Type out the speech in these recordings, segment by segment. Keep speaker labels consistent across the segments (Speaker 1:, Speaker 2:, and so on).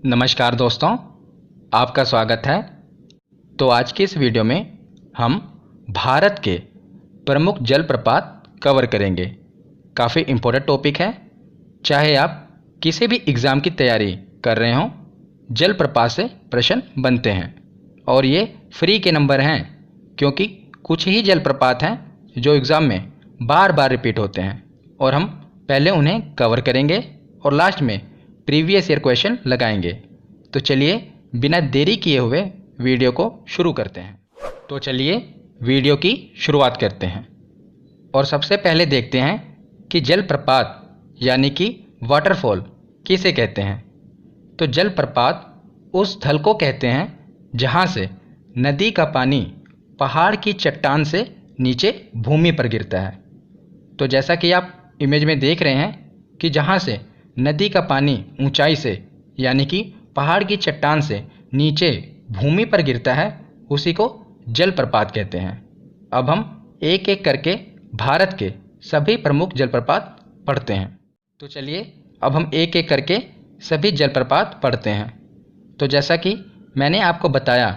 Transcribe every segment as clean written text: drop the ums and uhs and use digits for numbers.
Speaker 1: नमस्कार दोस्तों, आपका स्वागत है। तो आज की इस वीडियो में हम भारत के प्रमुख जलप्रपात कवर करेंगे। काफ़ी इम्पोर्टेंट टॉपिक है। चाहे आप किसी भी एग्ज़ाम की तैयारी कर रहे हों, जलप्रपात से प्रश्न बनते हैं और ये फ्री के नंबर हैं, क्योंकि कुछ ही जलप्रपात हैं जो एग्ज़ाम में बार बार रिपीट होते हैं और हम पहले उन्हें कवर करेंगे और लास्ट में प्रीवियस ईयर क्वेश्चन लगाएंगे। तो चलिए बिना देरी किए हुए वीडियो को शुरू करते हैं। तो चलिए वीडियो की शुरुआत करते हैं और सबसे पहले देखते हैं कि जलप्रपात यानी कि वाटरफॉल किसे कहते हैं। तो जलप्रपात उस स्थल को कहते हैं जहां से नदी का पानी पहाड़ की चट्टान से नीचे भूमि पर गिरता है। तो जैसा कि आप इमेज में देख रहे हैं कि जहां से नदी का पानी ऊंचाई से यानी कि पहाड़ की चट्टान से नीचे भूमि पर गिरता है, उसी को जलप्रपात कहते हैं। अब हम एक एक करके भारत के सभी प्रमुख जलप्रपात पढ़ते हैं। तो चलिए अब हम एक एक करके सभी जलप्रपात पढ़ते हैं। तो जैसा कि मैंने आपको बताया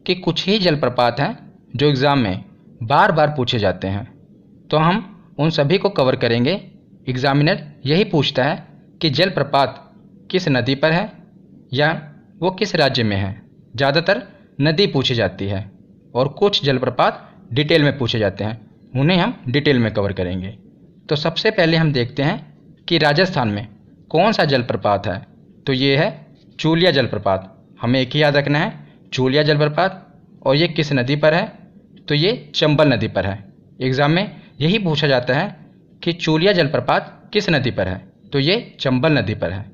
Speaker 1: कि कुछ ही जलप्रपात हैं जो एग्ज़ाम में बार बार पूछे जाते हैं, तो हम उन सभी को कवर करेंगे। एग्जामिनर यही पूछता है कि जलप्रपात किस नदी पर है या वो किस राज्य में है। ज़्यादातर नदी पूछी जाती है और कुछ जलप्रपात डिटेल में पूछे जाते हैं, उन्हें हम डिटेल में कवर करेंगे। तो सबसे पहले हम देखते हैं कि राजस्थान में कौन सा जलप्रपात है। तो ये है चूलिया जलप्रपात। हमें एक ही याद रखना है, चूलिया जलप्रपात। और ये किस नदी पर है? तो ये चंबल नदी पर है। एग्ज़ाम में यही पूछा जाता है कि चूलिया जलप्रपात किस नदी पर है। तो ये चंबल नदी पर है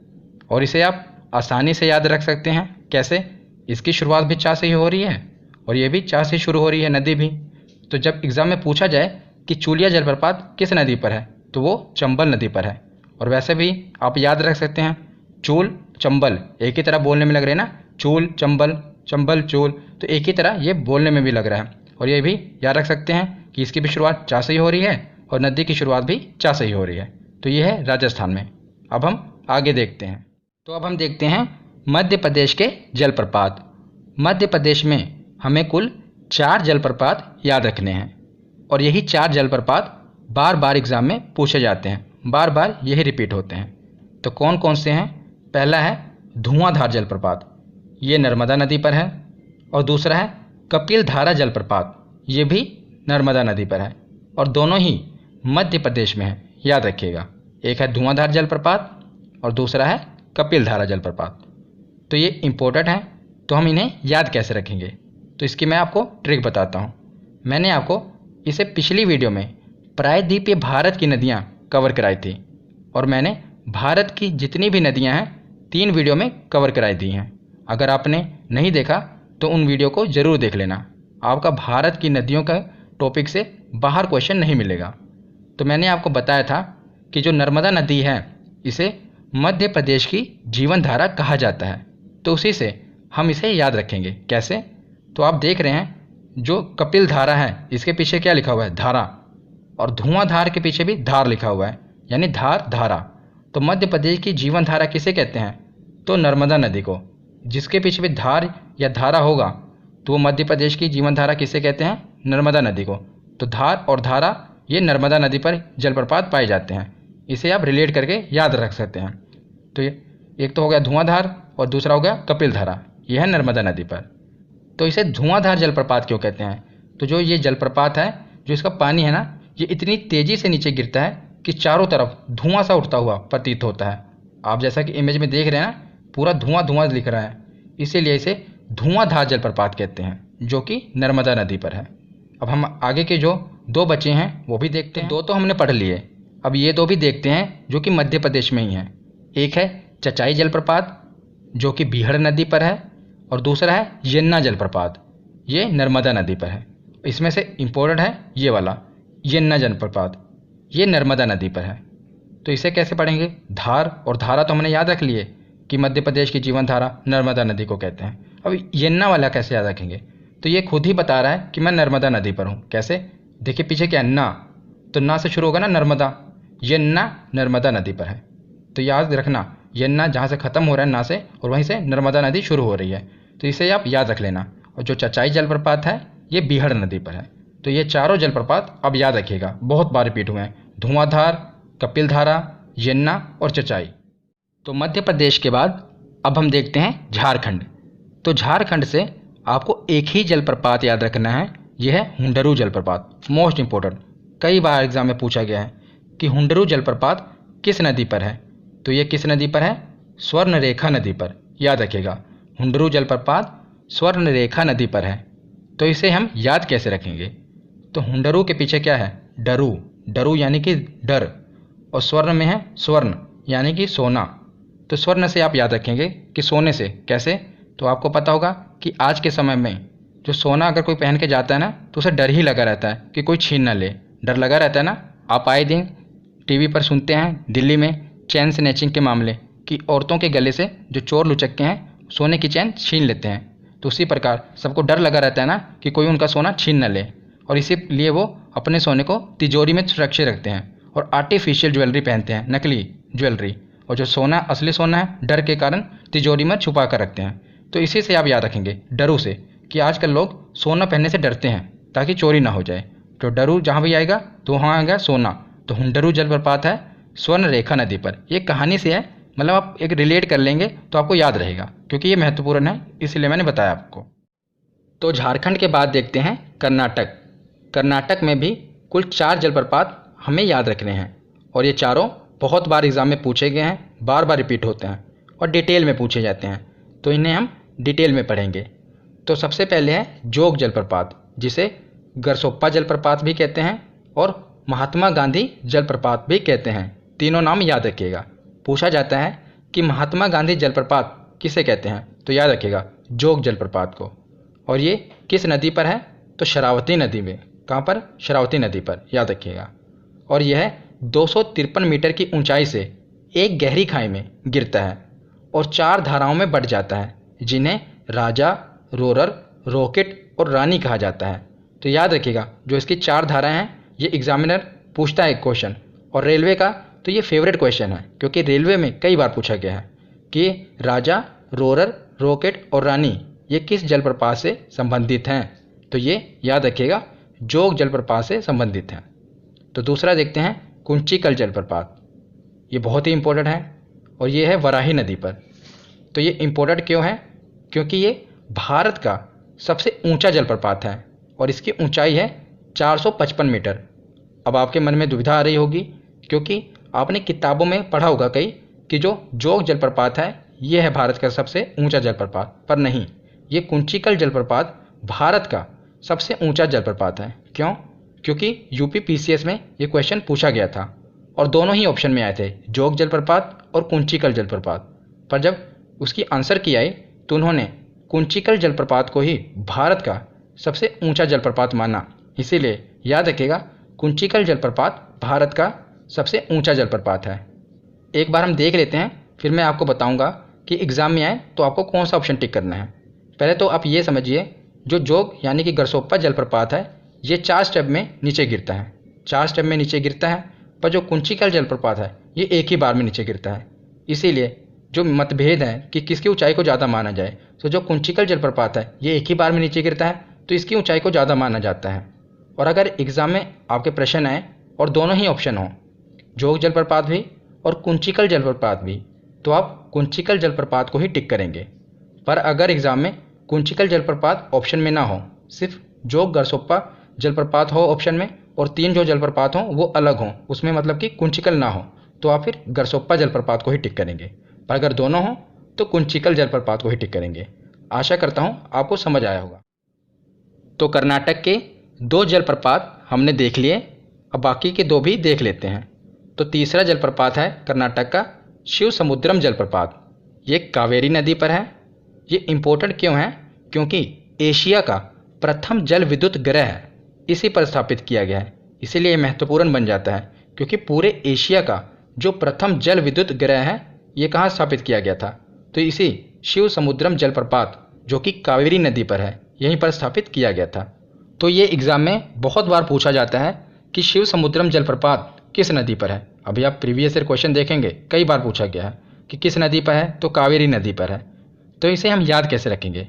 Speaker 1: और इसे आप आसानी से याद रख सकते हैं। कैसे? इसकी शुरुआत भी चा से ही हो रही है और ये भी चा से शुरू हो रही है, नदी भी। तो जब एग्ज़ाम में पूछा जाए कि चूलिया जलप्रपात किस नदी पर है, तो वो चंबल नदी पर है। और वैसे भी आप याद रख सकते हैं, चूल चंबल एक ही तरह बोलने में लग रहे हैं ना, चूल चंबल, चंबल चूल, तो एक ही तरह ये बोलने में भी लग रहा है। और ये भी याद रख सकते हैं कि इसकी भी शुरुआत चा से ही हो रही है और नदी की शुरुआत भी चा से ही हो रही है। तो ये है राजस्थान में। अब हम आगे देखते हैं। तो अब हम देखते हैं मध्य प्रदेश के जलप्रपात। मध्य प्रदेश में हमें कुल 4 जलप्रपात याद रखने हैं और यही 4 जलप्रपात बार बार एग्ज़ाम में पूछे जाते हैं, बार बार यही रिपीट होते हैं। तो कौन कौन से हैं? पहला है धुआंधार जलप्रपात, ये नर्मदा नदी पर है। और दूसरा है कपिलधारा जलप्रपात, ये भी नर्मदा नदी पर है और दोनों ही मध्य प्रदेश में है, याद रखिएगा। एक है धुआंधार जलप्रपात और दूसरा है कपिलधारा जलप्रपात। तो ये इम्पोर्टेंट है, तो हम इन्हें याद कैसे रखेंगे? तो इसकी मैं आपको ट्रिक बताता हूँ। मैंने आपको इसे पिछली वीडियो में प्रायद्वीपीय भारत की नदियाँ कवर कराई थी और मैंने भारत की जितनी भी नदियाँ हैं 3 वीडियो में कवर कराई दी हैं। अगर आपने नहीं देखा तो उन वीडियो को ज़रूर देख लेना। आपका भारत की नदियों का टॉपिक से बाहर क्वेश्चन नहीं मिलेगा। तो मैंने आपको बताया था कि जो नर्मदा नदी है इसे मध्य प्रदेश की जीवन धारा कहा जाता है, तो उसी से हम इसे याद रखेंगे। कैसे? तो आप देख रहे हैं जो कपिल धारा है इसके पीछे क्या लिखा हुआ है? धारा। और धुआंधार के पीछे भी धार लिखा हुआ है, यानी धार धारा। तो मध्य प्रदेश की जीवन धारा किसे कहते हैं? तो नर्मदा नदी को। जिसके पीछे भी धार या धारा होगा तो वो मध्य प्रदेश की जीवन धारा किसे कहते हैं? नर्मदा नदी को। तो धार और धारा ये नर्मदा नदी पर जलप्रपात पाए जाते हैं। इसे आप रिलेट करके याद रख सकते हैं। तो ये एक तो हो गया धुआंधार और दूसरा हो गया कपिलधारा, यह है नर्मदा नदी पर। तो इसे धुआंधार जलप्रपात क्यों कहते हैं? तो जो ये जलप्रपात है, जो इसका पानी है ना, ये इतनी तेज़ी से नीचे गिरता है कि चारों तरफ धुआं सा उठता हुआ प्रतीत होता है। आप जैसा कि इमेज में देख रहे हैं ना, पूरा धुआं धुआं दिख रहा है, इसीलिए इसे धुआंधार जलप्रपात कहते हैं, जो कि नर्मदा नदी पर है। अब हम आगे के जो 2 बचे हैं वो भी देखते हैं। 2 तो हमने पढ़ लिए, अब ये 2 भी देखते हैं जो कि मध्य प्रदेश में ही हैं। एक है चचाई जलप्रपात जो कि बीहड़ नदी पर है और दूसरा है यन्ना जलप्रपात, ये नर्मदा नदी पर है। इसमें से इम्पोर्टेंट है ये वाला यन्ना जलप्रपात, ये नर्मदा नदी पर है। तो इसे कैसे पढ़ेंगे? धार और धारा तो हमने याद रख लिए कि मध्य प्रदेश की जीवन धारा नर्मदा नदी को कहते हैं। अब यन्ना वाला कैसे याद रखेंगे? तो ये खुद ही बता रहा है कि मैं नर्मदा नदी पर हूँ। कैसे? देखिए पीछे क्या है, ना, तो ना से शुरू होगा ना नर्मदा, यन्ना नर्मदा नदी पर है। तो याद रखना यमुना जहाँ से ख़त्म हो रहा है ना से, और वहीं से नर्मदा नदी शुरू हो रही है। तो इसे आप याद रख लेना। और जो चचाई जलप्रपात है ये बीहड़ नदी पर है। तो ये चारों जलप्रपात अब याद रखिएगा, बहुत बार रिपीट हुए हैं, धुआंधार, कपिलधारा, यमुना और चचाई। तो मध्य प्रदेश के बाद अब हम देखते हैं झारखंड। तो झारखंड से आपको एक ही जलप्रपात याद रखना है, यह है हुंडरू जलप्रपात। मोस्ट इंपॉर्टेंट, कई बार एग्जाम में पूछा गया है कि हुंडरू जलप्रपात किस नदी पर है। तो ये किस नदी पर है? स्वर्णरेखा नदी पर। याद रखिएगा, हुंडरू जलप्रपात स्वर्णरेखा नदी पर है। तो इसे हम याद कैसे रखेंगे? तो हुंडरू के पीछे क्या है? डरू। डरू यानी कि डर, और स्वर्ण में है स्वर्ण यानी कि सोना। तो स्वर्ण से आप याद रखेंगे कि सोने से। कैसे? तो आपको पता होगा कि आज के समय में जो सोना अगर कोई पहन के जाता है ना, तो उसे डर ही लगा रहता है कि कोई छीन ना ले। डर लगा रहता है ना। आप आए दिन टीवी पर सुनते हैं दिल्ली में चैन स्नैचिंग के मामले, कि औरतों के गले से जो चोर लुचक्के हैं सोने की चैन छीन लेते हैं। तो उसी प्रकार सबको डर लगा रहता है ना कि कोई उनका सोना छीन न ले, और इसीलिए वो अपने सोने को तिजोरी में सुरक्षित रखते हैं और आर्टिफिशियल ज्वेलरी पहनते हैं, नकली ज्वेलरी। और जो सोना असली सोना है, डर के कारण तिजोरी में छुपा कर रखते हैं। तो इसी से आप याद रखेंगे, डरू से, कि आजकल लोग सोना पहनने से डरते हैं ताकि चोरी ना हो जाए। तो डरू जहाँ भी आएगा तो वहाँ आएगा सोना। तो हुंडरू जलप्रपात है स्वर्णरेखा नदी पर। ये कहानी से है, मतलब आप एक रिलेट कर लेंगे तो आपको याद रहेगा, क्योंकि ये महत्वपूर्ण है, इसीलिए मैंने बताया आपको। तो झारखंड के बाद देखते हैं कर्नाटक। कर्नाटक में भी कुल 4 जलप्रपात हमें याद रखने हैं, और ये चारों बहुत बार एग्जाम में पूछे गए हैं, बार बार रिपीट होते हैं और डिटेल में पूछे जाते हैं। तो इन्हें हम डिटेल में पढ़ेंगे। तो सबसे पहले है जोग जलप्रपात, जिसे गरसोप्पा जलप्रपात भी कहते हैं और महात्मा गांधी जलप्रपात भी कहते हैं। तीनों नाम याद रखिएगा। पूछा जाता है कि महात्मा गांधी जलप्रपात किसे कहते हैं, तो याद रखिएगा जोग जलप्रपात को। और ये किस नदी पर है? तो शरावती नदी में। कहाँ पर? शरावती नदी पर, याद रखिएगा। और यह 253 मीटर की ऊंचाई से एक गहरी खाई में गिरता है और 4 धाराओं में बढ़ जाता है, जिन्हें राजा, रोरर, रॉकेट और रानी कहा जाता है। तो याद रखिएगा, जो इसकी 4 धाराएं हैं, ये एग्जामिनर पूछता है एक क्वेश्चन। और रेलवे का तो ये फेवरेट क्वेश्चन है, क्योंकि रेलवे में कई बार पूछा गया है कि राजा, रोरर, रॉकेट और रानी ये किस जलप्रपात से संबंधित हैं। तो ये याद रखिएगा, जोग जलप्रपात से संबंधित हैं। तो दूसरा देखते हैं कुंचिकल जलप्रपात। ये बहुत ही इंपॉर्टेंट है, और ये है वराही नदी पर। तो ये इंपॉर्टेंट क्यों है? क्योंकि ये भारत का सबसे ऊंचा जलप्रपात है, और इसकी ऊंचाई है 455 मीटर। अब आपके मन में दुविधा आ रही होगी, क्योंकि आपने किताबों में पढ़ा होगा कई कि जो जोग जलप्रपात है ये है भारत का सबसे ऊंचा जलप्रपात, पर नहीं, ये कुंचिकल जलप्रपात भारत का सबसे ऊंचा जलप्रपात है। क्यों? क्योंकि यूपी पीसीएस में ये क्वेश्चन पूछा गया था, और दोनों ही ऑप्शन में आए थे, जोग जलप्रपात और कुंचिकल जलप्रपात। पर जब उसकी आंसर की आई तो उन्होंने कुंचिकल जलप्रपात को ही भारत का सबसे ऊंचा जलप्रपात माना। इसीलिए याद रखिएगा, कुंचिकल जलप्रपात भारत का सबसे ऊंचा जलप्रपात है। एक बार हम देख लेते हैं, फिर मैं आपको बताऊंगा कि एग्ज़ाम में आए तो आपको कौन सा ऑप्शन टिक करना है। पहले तो आप ये समझिए, जो जोग यानी कि गरसोप्पा जलप्रपात है ये 4 स्टेप में नीचे गिरता है। 4 स्टेप में नीचे गिरता है, पर जो कुंचिकल जलप्रपात है ये एक ही बार में नीचे गिरता है। इसीलिए जो मतभेद है कि किसकी ऊंचाई को ज़्यादा माना जाए, तो जो कुंचिकल जलप्रपात है ये एक ही बार में नीचे गिरता है, तो इसकी ऊंचाई को ज़्यादा माना जाता है। और अगर एग्ज़ाम में आपके प्रश्न आए और दोनों ही ऑप्शन हों, जोग जलप्रपात भी और कुंचिकल जलप्रपात भी, तो आप कुंचिकल जलप्रपात को ही टिक करेंगे। पर अगर एग्ज़ाम में कुंचिकल जलप्रपात ऑप्शन में ना हो, सिर्फ जोग गरसोप्पा जलप्रपात हो ऑप्शन में, और 3 जो जलप्रपात हों वो अलग हों, उसमें मतलब कि कुंचिकल ना हो, तो आप फिर गरसोप्पा जलप्रपात को ही टिक करेंगे। पर अगर दोनों हों तो कुंचिकल जलप्रपात को ही टिक करेंगे। आशा करता हूँ आपको समझ आया होगा। तो कर्नाटक के 2 जलप्रपात हमने देख लिए, अब बाकी के 2 भी देख लेते हैं। तो तीसरा जलप्रपात है कर्नाटक का शिव समुद्रम जलप्रपात। ये कावेरी नदी पर है। ये इम्पोर्टेंट क्यों है? क्योंकि एशिया का प्रथम जल विद्युत ग्रह इसी पर स्थापित किया गया है, इसीलिए महत्वपूर्ण बन जाता है, क्योंकि पूरे एशिया का जो प्रथम जल विद्युत ग्रह है ये कहाँ स्थापित किया गया था? तो इसी शिव समुद्रम जलप्रपात जो कि कावेरी नदी पर है, यहीं पर स्थापित किया गया था। तो ये एग्ज़ाम में बहुत बार पूछा जाता है कि शिव समुद्रम जलप्रपात किस नदी पर है। अभी आप प्रीवियस ईयर क्वेश्चन देखेंगे, कई बार पूछा गया है। कि किस नदी पर है, तो कावेरी नदी पर है। तो इसे हम याद कैसे रखेंगे?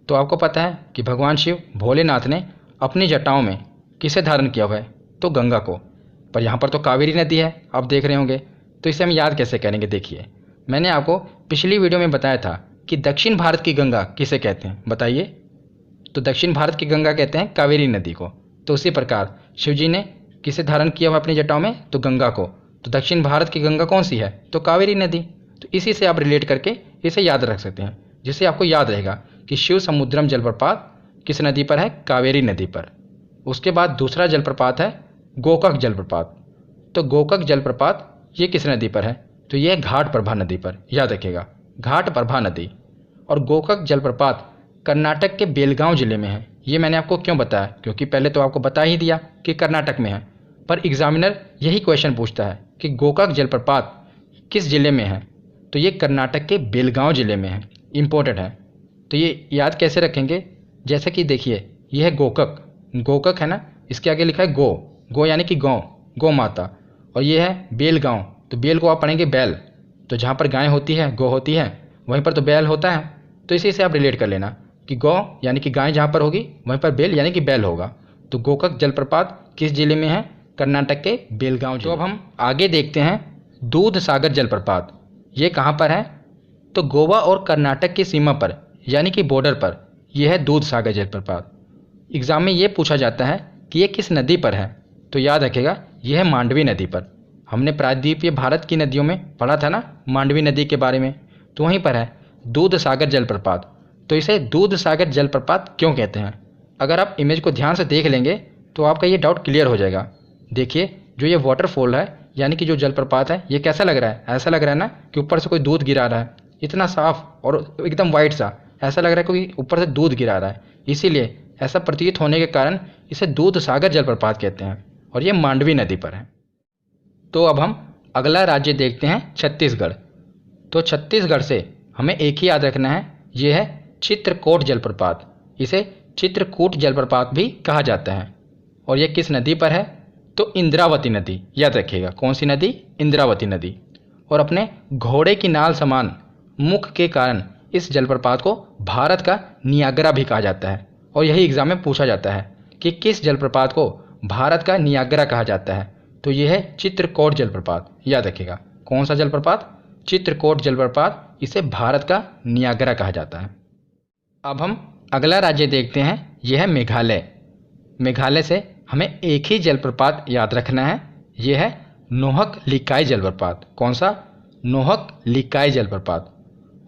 Speaker 1: तो आपको पता है कि भगवान शिव भोलेनाथ ने अपनी जटाओं में किसे धारण किया हुआ है, तो गंगा को। पर यहाँ पर तो कावेरी नदी है, आप देख रहे होंगे। तो इसे हम याद कैसे करेंगे? देखिए, मैंने आपको पिछली वीडियो में बताया था कि दक्षिण भारत की गंगा किसे कहते हैं, बताइए। तो दक्षिण भारत की गंगा कहते हैं कावेरी नदी को। तो उसी प्रकार शिव जी ने किसे धारण किया हुआ अपनी जटाओं में, तो गंगा को। तो दक्षिण भारत की गंगा कौन सी है, तो कावेरी नदी। तो इसी से आप रिलेट करके इसे याद रख सकते हैं, जिससे आपको याद रहेगा कि शिव समुद्रम जलप्रपात किस नदी पर है, कावेरी नदी पर। उसके बाद दूसरा जलप्रपात है गोकाक जलप्रपात। तो गोकाक जलप्रपात ये किस नदी पर है, तो ये घाट प्रभा नदी पर, याद रखिएगा, घाट प्रभा नदी। और गोकाक जलप्रपात कर्नाटक के बेलगांव जिले में है। ये मैंने आपको क्यों बताया, क्योंकि पहले तो आपको बता ही दिया कि कर्नाटक में है, पर एग्जामिनर यही क्वेश्चन पूछता है कि गोकाक जलप्रपात किस जिले में है, तो ये कर्नाटक के बेलगांव जिले में है, इम्पोर्टेंट है। तो ये याद कैसे रखेंगे? जैसे कि देखिए, ये है गोकाक, गोकाक है ना, इसके आगे लिखा है गो, गो यानी कि गौ, गौ माता। और ये है बेलगांव, तो बेल को आप पढ़ेंगे बैल, तो जहाँ पर गाय होती है, गौ होती है, वहीं पर तो बैल होता है। तो इसी से आप रिलेट कर लेना कि गौ यानी कि गाय जहाँ पर होगी वहीं पर बेल यानी कि बैल होगा। तो गोकाक जलप्रपात किस जिले में है, कर्नाटक के बेलगांव जिले। तो अब हम आगे देखते हैं दूध सागर जलप्रपात। ये कहाँ पर है, तो गोवा और कर्नाटक की सीमा पर यानी कि बॉर्डर पर यह है दूध सागर जलप्रपात। एग्जाम में ये पूछा जाता है कि ये किस नदी पर है, तो याद रखेगा यह है मांडवी नदी पर। हमने प्रायद्वीपीय भारत की नदियों में पढ़ा था ना मांडवी नदी के बारे में, तो वहीं पर है दूध सागर जलप्रपात। तो इसे दूध सागर जलप्रपात क्यों कहते हैं? अगर आप इमेज को ध्यान से देख लेंगे तो आपका ये डाउट क्लियर हो जाएगा। देखिए, जो ये वाटरफॉल है यानी कि जो जलप्रपात है, ये कैसा लग रहा है? ऐसा लग रहा है ना कि ऊपर से कोई दूध गिरा रहा है, इतना साफ और एकदम वाइट सा, ऐसा लग रहा है कोई ऊपर से दूध गिरा रहा है। इसीलिए ऐसा प्रतीत होने के कारण इसे दूध सागर जलप्रपात कहते हैं, और ये मांडवी नदी पर है। तो अब हम अगला राज्य देखते हैं छत्तीसगढ़। तो छत्तीसगढ़ से हमें एक ही याद रखना है, ये है चित्रकूट जलप्रपात। इसे चित्रकूट जलप्रपात भी कहा जाता है। और ये किस नदी पर है, तो इंद्रावती नदी, याद रखिएगा। कौन सी नदी? इंद्रावती नदी। और अपने घोड़े की नाल समान मुख के कारण इस जलप्रपात को भारत का नियाग्रा भी कहा जाता है। और यही एग्जाम में पूछा जाता है कि किस जलप्रपात को भारत का नियाग्रा कहा जाता है, तो यह है चित्रकूट जलप्रपात, याद रखिएगा। कौन सा जलप्रपात? चित्रकूट जलप्रपात। इसे भारत का नियाग्रा कहा जाता है। अब हम अगला राज्य देखते हैं, यह है मेघालय। मेघालय से हमें एक ही जलप्रपात याद रखना है, यह है नोहक लिकाई जलप्रपात। कौन सा? नोहक लिकाई जलप्रपात।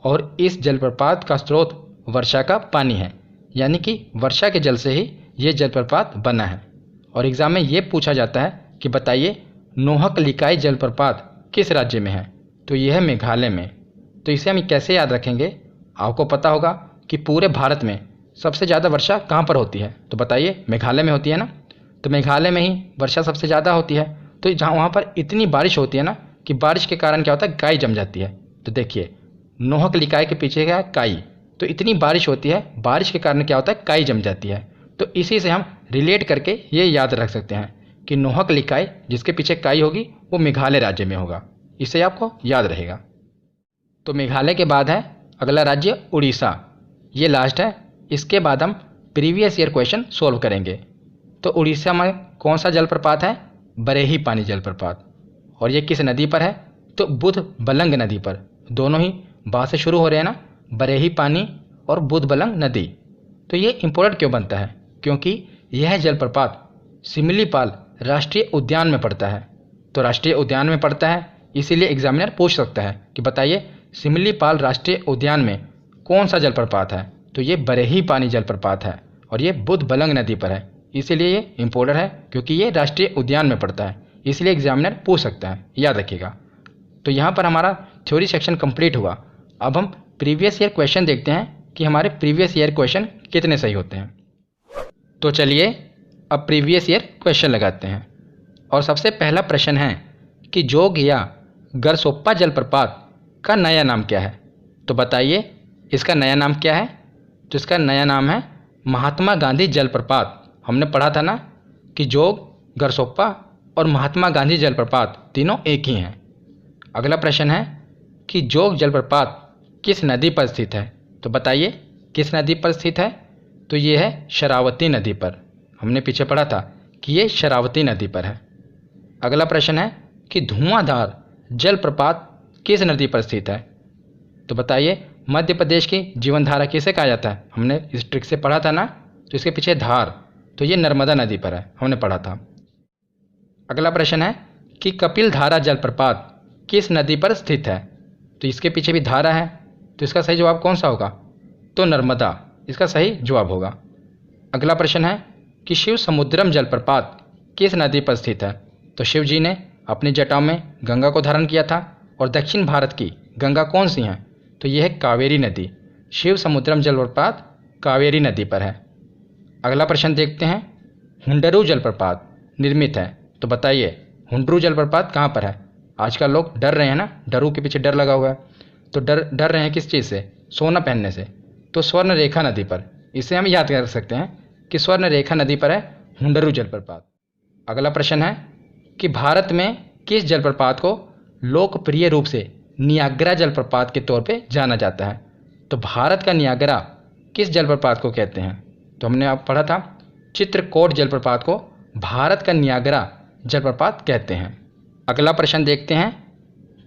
Speaker 1: और इस जलप्रपात का स्रोत वर्षा का पानी है, यानी कि वर्षा के जल से ही ये जलप्रपात बना है। और एग्जाम में ये पूछा जाता है कि बताइए नोहक लिकाई जलप्रपात किस राज्य में है, तो यह है मेघालय में। तो इसे हम कैसे याद रखेंगे? आपको पता होगा कि पूरे भारत में सबसे ज़्यादा वर्षा कहाँ पर होती है, तो बताइए मेघालय में होती है ना। तो मेघालय में ही वर्षा सबसे ज़्यादा होती है। तो जहाँ वहाँ पर इतनी बारिश होती है ना कि बारिश के कारण क्या होता है, काई जम जाती है। तो देखिए, नोहक लिकाई के पीछे क्या है, काई। तो इतनी बारिश होती है, बारिश के कारण क्या होता है, काई जम जाती है। तो इसी से हम रिलेट करके ये याद रख सकते हैं कि नोहक लिकाई जिसके पीछे काई होगी वो मेघालय राज्य में होगा। इससे आपको याद रहेगा। तो मेघालय के बाद है अगला राज्य उड़ीसा, ये लास्ट है। इसके बाद हम प्रीवियस ईयर क्वेश्चन सॉल्व करेंगे। तो उड़ीसा में कौन सा जलप्रपात है? बरेही पानी जलप्रपात। और ये किस नदी पर है, तो बुध बलंग नदी पर। दोनों ही बा से शुरू हो रहे हैं ना, बरेही पानी और बुध बलंग नदी। तो ये इम्पोर्टेंट क्यों बनता है, क्योंकि यह जलप्रपात सिमलीपाल राष्ट्रीय उद्यान में पड़ता है। तो राष्ट्रीय उद्यान में पड़ता है, इसीलिए एग्जामिनर पूछ सकता है कि बताइए सिमलीपाल राष्ट्रीय उद्यान में कौन सा जलप्रपात है, तो ये बरेही पानी जलप्रपात है। और ये बुध बलंग नदी पर है, इसीलिए ये इम्पोर्टेंट है, क्योंकि ये राष्ट्रीय उद्यान में पड़ता है, इसलिए एग्जामिनर पूछ सकता है, याद रखिएगा। तो यहाँ पर हमारा थ्योरी सेक्शन कंप्लीट हुआ। अब हम प्रीवियस ईयर क्वेश्चन देखते हैं कि हमारे प्रीवियस ईयर क्वेश्चन कितने सही होते हैं। तो चलिए अब प्रीवियस ईयर क्वेश्चन लगाते हैं। और सबसे पहला प्रश्न है कि जोग या गरसोप्पा जलप्रपात का नया नाम क्या है, तो बताइए इसका नया नाम क्या है। तो इसका नया नाम है महात्मा गांधी जलप्रपात। हमने पढ़ा था ना कि जोग, गरसोप्पा और महात्मा गांधी जलप्रपात तीनों एक ही हैं। अगला प्रश्न है कि जोग जलप्रपात किस नदी पर स्थित है। तो बताइए किस नदी पर स्थित है। तो ये है शरावती नदी पर। हमने पीछे पढ़ा था कि ये शरावती नदी पर है। अगला प्रश्न है कि धुआंधार जलप्रपात किस नदी पर स्थित है। तो बताइए मध्य प्रदेश की जीवनधारा किसे कहा जाता है। हमने इस ट्रिक से पढ़ा था ना, तो इसके पीछे धार, तो ये नर्मदा नदी पर है, हमने पढ़ा था। अगला प्रश्न है कि कपिल धारा जलप्रपात किस नदी पर स्थित है। तो इसके पीछे भी धारा है, तो इसका सही जवाब कौन सा होगा। तो नर्मदा इसका सही जवाब होगा। अगला प्रश्न है कि शिव समुद्रम जलप्रपात किस नदी पर स्थित है। तो शिव जी ने अपनी जटाओं में गंगा को धारण किया था, और दक्षिण भारत की गंगा कौन सी है। तो यह है कावेरी नदी। शिव समुद्रम जलप्रपात कावेरी नदी पर है। अगला प्रश्न देखते हैं, हुंडरू जलप्रपात निर्मित है। तो बताइए हुंडरू जलप्रपात कहाँ पर है। आजकल लोग डर रहे हैं ना, डरू के पीछे डर लगा हुआ है, तो डर रहे हैं किस चीज़ से, सोना पहनने से। तो स्वर्ण रेखा नदी पर, इसे हम याद कर सकते हैं कि स्वर्ण रेखा नदी पर है हुंडरू जलप्रपात। अगला प्रश्न है कि भारत में किस जलप्रपात को लोकप्रिय रूप से नियाग्रा जलप्रपात के तौर पे जाना जाता है। तो भारत का नियाग्रा किस जलप्रपात को कहते हैं। तो हमने आप पढ़ा था चित्रकोट जलप्रपात को भारत का नियाग्रा जलप्रपात कहते हैं। अगला प्रश्न देखते हैं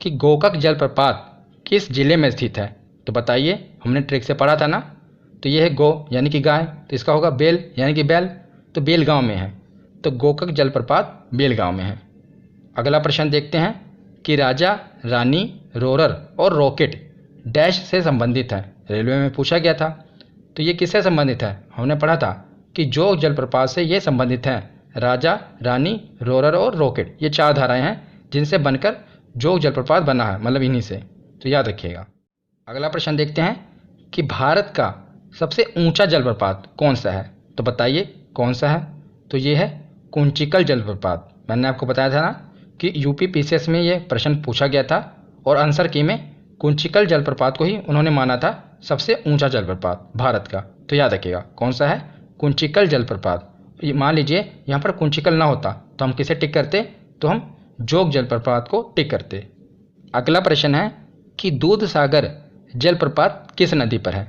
Speaker 1: कि गोकक जलप्रपात किस जिले में स्थित है। तो बताइए हमने ट्रिक से पढ़ा था ना, तो यह है गो यानी कि गाय, तो इसका होगा बेल यानी कि बैल, तो बेलगांव में है। तो गोकक जलप्रपात बेलगांव में है। अगला प्रश्न देखते हैं कि राजा रानी रोरर और रॉकेट डैश से संबंधित है। रेलवे में पूछा गया था, तो ये किससे संबंधित है। हमने पढ़ा था कि जोग जलप्रपात से ये संबंधित है। राजा रानी रोरर और रॉकेट ये 4 धाराएं हैं जिनसे बनकर जोग जलप्रपात बना है, मतलब इन्हीं से, तो याद रखिएगा। अगला प्रश्न देखते हैं कि भारत का सबसे ऊंचा जलप्रपात कौन सा है। तो बताइए कौन सा है। तो ये है कुंचिकल जलप्रपात। मैंने आपको बताया था ना कि यूपी पीसीएस में ये प्रश्न पूछा गया था, और आंसर की में कुंचिकल जलप्रपात को ही उन्होंने माना था सबसे ऊंचा जलप्रपात भारत का। तो याद रखिएगा कौन सा है, कुंचिकल जलप्रपात। मान लीजिए यहाँ पर कुंचिकल ना होता तो हम किसे टिक करते, तो हम जोग जलप्रपात को टिक करते। अगला प्रश्न है कि दूध सागर जलप्रपात किस नदी पर है।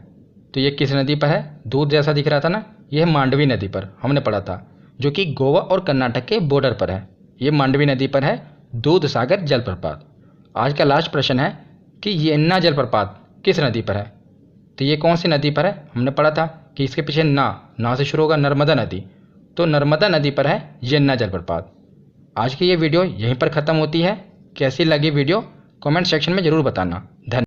Speaker 1: तो ये किस नदी पर है, दूध जैसा दिख रहा था ना, यह मांडवी नदी पर, हमने पढ़ा था, जो कि गोवा और कर्नाटक के बॉर्डर पर है। ये मांडवी नदी पर है दूध सागर जलप्रपात। आज का लास्ट प्रश्न है कि येन्ना जलप्रपात किस नदी पर है। तो ये कौन सी नदी पर है। हमने पढ़ा था कि इसके पीछे ना से शुरू होगा नर्मदा नदी, तो नर्मदा नदी पर है येन्ना जलप्रपात। आज की ये वीडियो यहीं पर ख़त्म होती है। कैसी लगी वीडियो कमेंट सेक्शन में ज़रूर बताना। धन्यवाद।